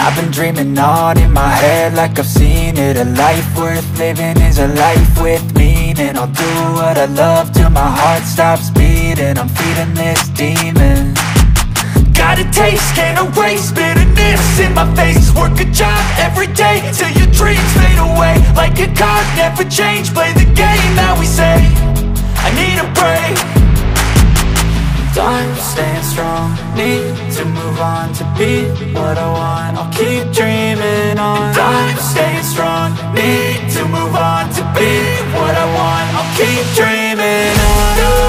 I've been dreaming on in my head like I've seen it. A life worth living is a life with meaning. I'll do what I love till my heart stops beating. I'm feeding this demon. Got a taste, can't erase bitterness in my face. Work a job every day till your dreams fade away. Like a card, never change, play the game that we say. I need a break. I'm staying strong, need to move on to be what I want. I'll keep dreaming on. I'm staying strong, need to move on to be what I want. I'll keep dreaming on.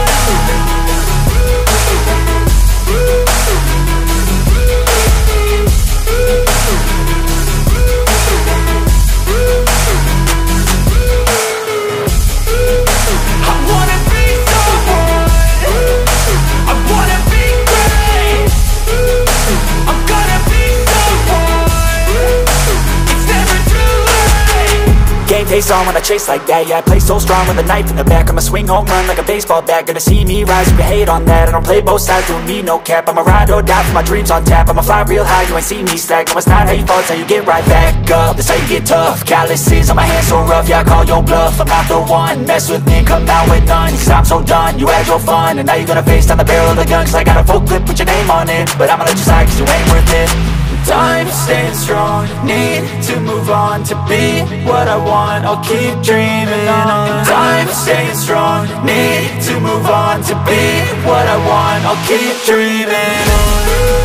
Face on when I chase like that, yeah, I play so strong with a knife in the back. I'ma swing home run like a baseball bat. Gonna see me rise, you can hate on that. I don't play both sides, don't need no cap. I'ma ride or die for my dreams on tap. I'ma fly real high, you ain't see me slack. No, it's not how you fall, it's how you get right back up. That's how you get tough. Calluses on my hands so rough, yeah, I call your bluff. I'm not the one, mess with me, come out with none. Cause I'm so done, you had your fun. And now you're gonna face down the barrel of the gun. Cause I got a full clip, put your name on it. But I'ma let you slide cause you ain't worth it. I'm staying strong, need to move on to be what I want. I'll keep dreaming on. I'm staying strong, need to move on to be what I want. I'll keep dreaming on.